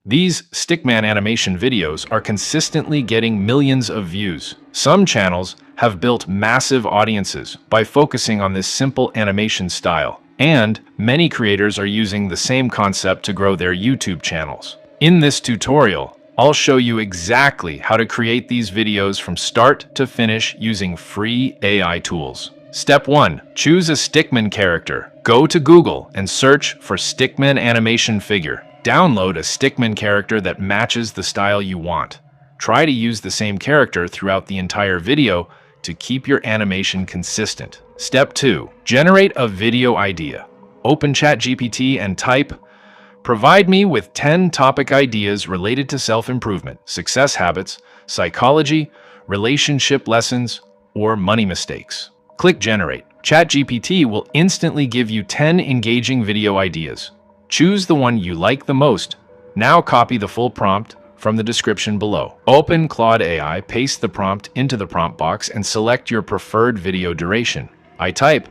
These Stickman animation videos are consistently getting millions of views. Some channels have built massive audiences by focusing on this simple animation style, and many creators are using the same concept to grow their YouTube channels. In this tutorial, I'll show you exactly how to create these videos from start to finish using free AI tools. Step 1. Choose a Stickman character. Go to Google and search for Stickman animation figure. Download a Stickman character that matches the style you want. Try to use the same character throughout the entire video to keep your animation consistent. Step 2. Generate a video idea. Open ChatGPT and type, "Provide me with 10 topic ideas related to self-improvement, success habits, psychology, relationship lessons, or money mistakes." Click Generate. ChatGPT will instantly give you 10 engaging video ideas. Choose the one you like the most. Now copy the full prompt from the description below. Open Claude AI, paste the prompt into the prompt box, and select your preferred video duration. I type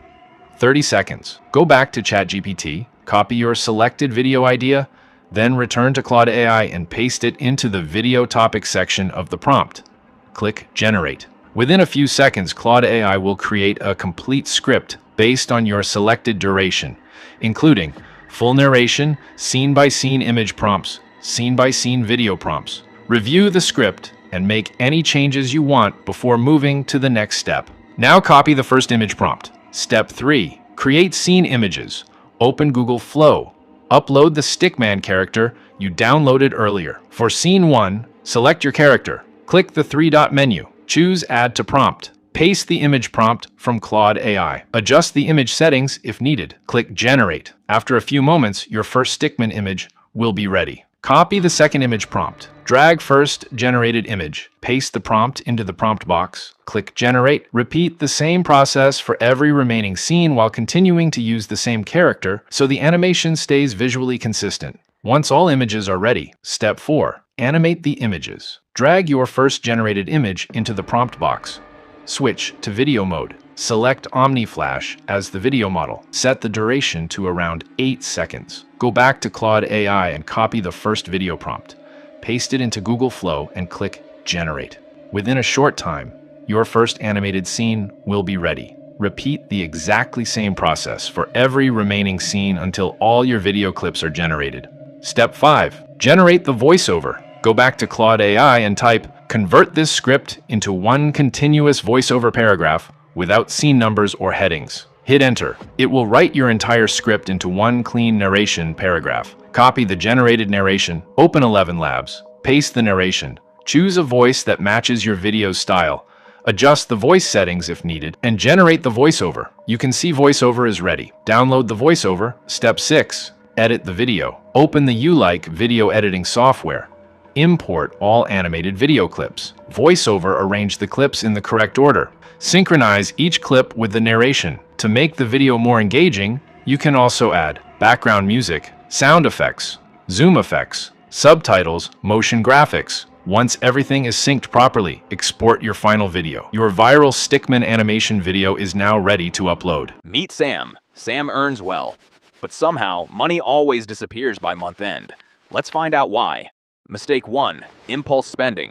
30 seconds. Go back to ChatGPT, copy your selected video idea, then return to Claude AI and paste it into the video topic section of the prompt. Click Generate. Within a few seconds, Claude AI will create a complete script based on your selected duration, including full narration, scene-by-scene image prompts, scene-by-scene video prompts. Review the script and make any changes you want before moving to the next step. Now copy the first image prompt. Step 3. Create scene images. Open Google Flow. Upload the Stickman character you downloaded earlier. For scene 1, select your character. Click the three-dot menu. Choose Add to Prompt. Paste the image prompt from Claude AI. Adjust the image settings if needed. Click Generate. After a few moments, your first Stickman image will be ready. Copy the second image prompt. Drag first generated image. Paste the prompt into the prompt box. Click Generate. Repeat the same process for every remaining scene while continuing to use the same character so the animation stays visually consistent. Once all images are ready, Step 4. Animate the images. Drag your first generated image into the prompt box. Switch to video mode. Select OmniFlash as the video model. Set the duration to around 8 seconds. Go back to Claude AI and copy the first video prompt. Paste it into Google Flow and click Generate. Within a short time, your first animated scene will be ready. Repeat the exactly same process for every remaining scene until all your video clips are generated. Step 5. Generate the voiceover. Go back to Claude AI and type, "Convert this script into one continuous voiceover paragraph without scene numbers or headings." Hit Enter. It will write your entire script into one clean narration paragraph. Copy the generated narration, open 11 Labs, paste the narration, choose a voice that matches your video's style, adjust the voice settings if needed, and generate the voiceover. You can see voiceover is ready. Download the voiceover. Step 6. Edit the video. Open the You Like video editing software. Import all animated video clips. VoiceOver arrange the clips in the correct order. Synchronize each clip with the narration. To make the video more engaging, you can also add background music, sound effects, zoom effects, subtitles, motion graphics. Once everything is synced properly, export your final video. Your viral Stickman animation video is now ready to upload. Meet Sam. Sam earns well, but somehow money always disappears by month end. Let's find out why. Mistake 1. Impulse spending.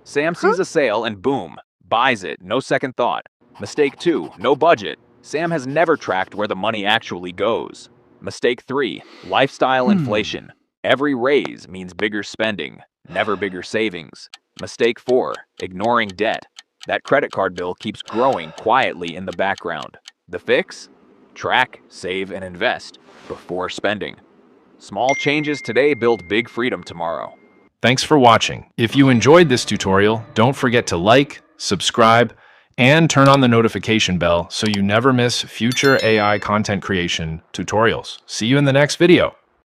Sam sees a sale and boom, buys it, no second thought. Mistake 2. No budget. Sam has never tracked where the money actually goes. Mistake 3. Lifestyle inflation. Every raise means bigger spending, never bigger savings. Mistake 4. Ignoring debt. That credit card bill keeps growing quietly in the background. The fix? Track, save, and invest before spending. Small changes today build big freedom tomorrow. Thanks for watching. If you enjoyed this tutorial, don't forget to like, subscribe, and turn on the notification bell so you never miss future AI content creation tutorials. See you in the next video.